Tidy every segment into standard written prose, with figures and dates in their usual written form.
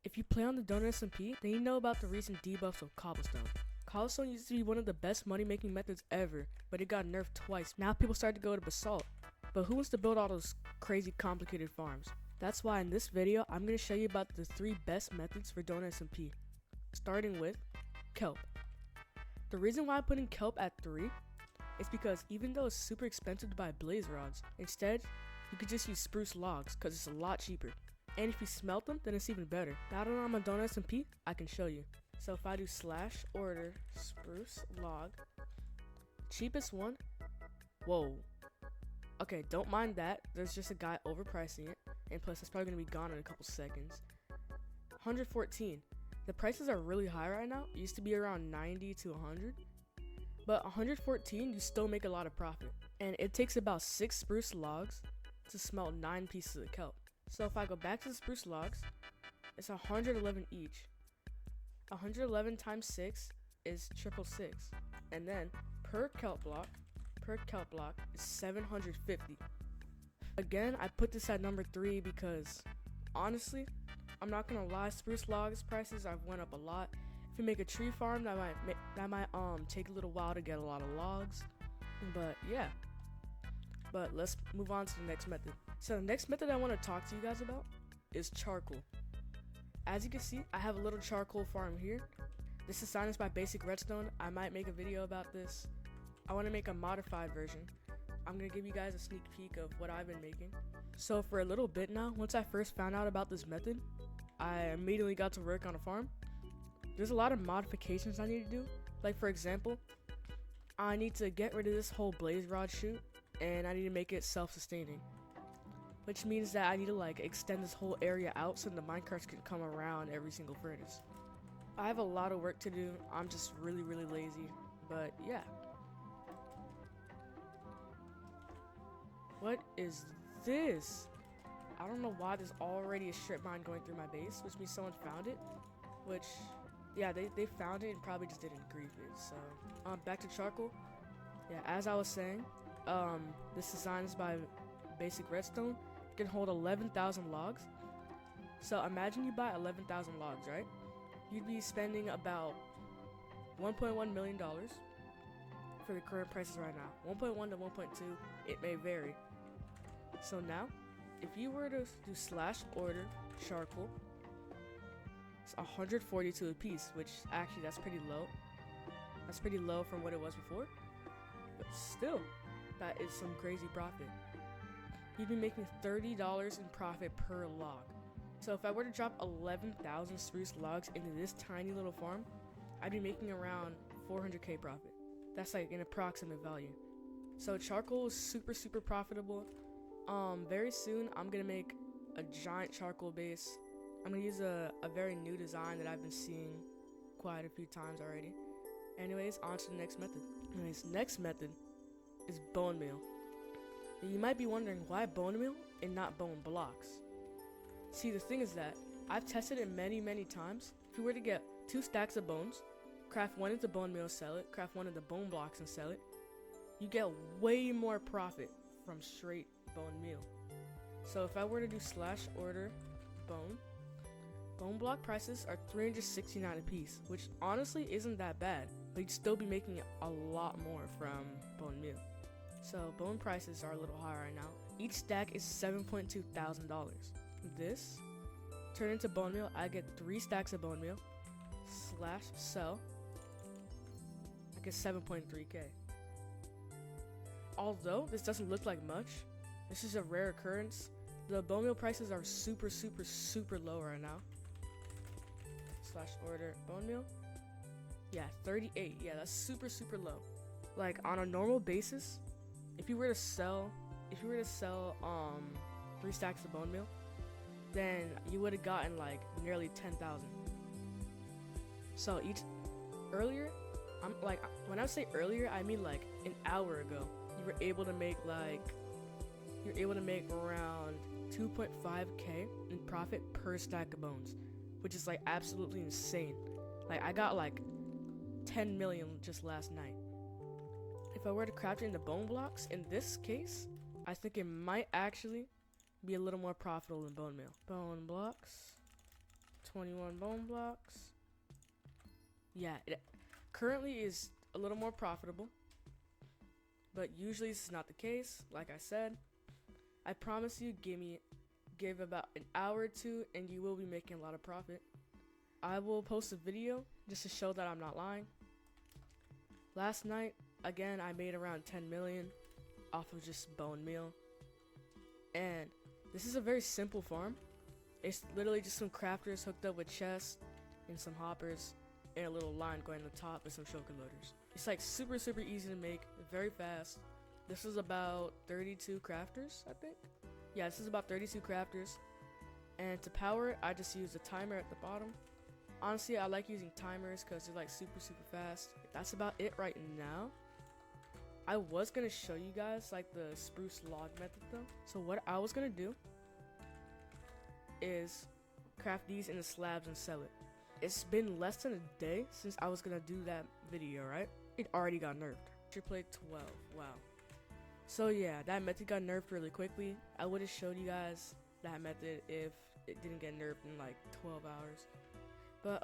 If you play on the Donut SMP, then you know about the recent debuffs of Cobblestone. Cobblestone used to be one of the best money-making methods ever, but it got nerfed twice. Now people start to go to Basalt. But who wants to build all those crazy complicated farms? That's why in this video, I'm going to show you about the 3 best methods for Donut SMP. Starting with Kelp. The reason why I'm putting Kelp at 3 is because even though it's super expensive to buy blaze rods, instead, you could just use spruce logs because it's a lot cheaper. And if you smelt them, then it's even better. Now that I'm on Donut SMP, I can show you. So if I do /order spruce log, cheapest one, whoa. Okay, don't mind that. There's just a guy overpricing it. And plus, it's probably going to be gone in a couple seconds. 114. The prices are really high right now. It used to be around 90 to 100. But 114, you still make a lot of profit. And it takes about 6 spruce logs to smelt 9 pieces of kelp. So if I go back to the spruce logs, it's 111 each. 111 times 6 is 666. And then per kelp block is 750. Again, I put this at number 3 because honestly, I'm not gonna lie, spruce logs prices have went up a lot. If you make a tree farm, that might take a little while to get a lot of logs. But yeah. But let's move on to the next method. So the next method I want to talk to you guys about is charcoal. As you can see, I have a little charcoal farm here. This is silenced by basic redstone. I might make a video about this. I want to make a modified version. I'm going to give you guys a sneak peek of what I've been making. So for a little bit now, once I first found out about this method, I immediately got to work on a farm. There's a lot of modifications I need to do. Like for example, I need to get rid of this whole blaze rod chute, and I need to make it self-sustaining. Which means that I need to like extend this whole area out so the minecarts can come around every single furnace. I have a lot of work to do. I'm just really lazy. But yeah. What is this? I don't know why there's already a strip mine going through my base, which means someone found it. Which, yeah, they found it and probably just didn't grief it. So, back to charcoal. Yeah, as I was saying, this design is by basic redstone. Can hold 11,000 logs. So imagine you buy 11,000 logs, right? You'd be spending about $1.1 million for the current prices right now. 1.1 to 1.2, it may vary. So now, if you were to do /order charcoal, it's 142 a piece, which actually that's pretty low. That's pretty low from what it was before. But still, that is some crazy profit. You'd be making $30 in profit per log. So if I were to drop 11,000 spruce logs into this tiny little farm, I'd be making around 400k profit. That's like an approximate value. So charcoal is super profitable. Very soon I'm gonna make a giant charcoal base. I'm gonna use a very new design that I've been seeing quite a few times already. Anyways, on to the next method. Next method is bone meal. You might be wondering why bone meal and not bone blocks. See, the thing is that I've tested it many times. If you were to get 2 stacks of bones, craft 1 into bone meal, sell it, craft 1 into bone blocks and sell it, you get way more profit from straight bone meal. So if I were to do /order bone block prices are 369 a piece, which honestly isn't that bad, but you'd still be making a lot more from bone meal. So bone prices are a little high right now. Each stack is $7.2 thousand. This turned into bone meal. I get 3 stacks of bone meal /sell. I get 7.3k. Although this doesn't look like much, this is a rare occurrence. The bone meal prices are super low right now. /order bone meal. Yeah, 38. Yeah, that's super low. Like on a normal basis, if you were to sell 3 stacks of bone meal, then you would have gotten like nearly 10,000. So when I say earlier, I mean like an hour ago, you were able to make around 2.5k in profit per stack of bones, which is like absolutely insane. Like I got like 10 million just last night. If I were to craft it into bone blocks, in this case, I think it might actually be a little more profitable than bone meal. Bone blocks, 21 bone blocks. Yeah, it currently is a little more profitable, but usually this is not the case. Like I said, I promise you, give about an hour or two and you will be making a lot of profit. I will post a video just to show that I'm not lying. Last night, again, I made around 10 million off of just bone meal. And this is a very simple farm. It's literally just some crafters hooked up with chests and some hoppers and a little line going to the top with some shulker loaders. It's like super easy to make, very fast. This is about 32 crafters, I think. Yeah, this is about 32 crafters. And to power it, I just use a timer at the bottom. Honestly, I like using timers because they're like super fast. That's about it right now. I was gonna show you guys like the spruce log method though. So what I was gonna do is craft these into slabs and sell it. It's been less than a day since I was gonna do that video, right? It already got nerfed. Should play 12. Wow. So yeah, that method got nerfed really quickly. I would have showed you guys that method if it didn't get nerfed in like 12 hours. But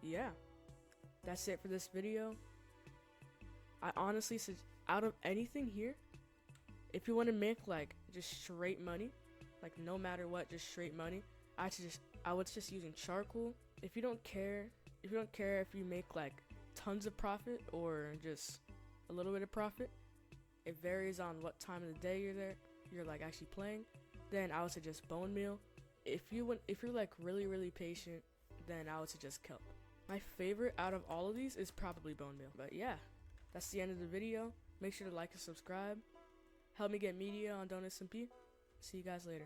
yeah, that's it for this video. I honestly said, out of anything here, if you want to make like just straight money, like no matter what, just straight money, I was just using charcoal. If you don't care if you make like tons of profit or just a little bit of profit, it varies on what time of the day you're like actually playing, then I would suggest bone meal. If you're like really patient, then I would suggest kelp. My favorite out of all of these is probably bone meal. But yeah, that's the end of the video. Make sure to like and subscribe. Help me get media on Donut SMP. See you guys later.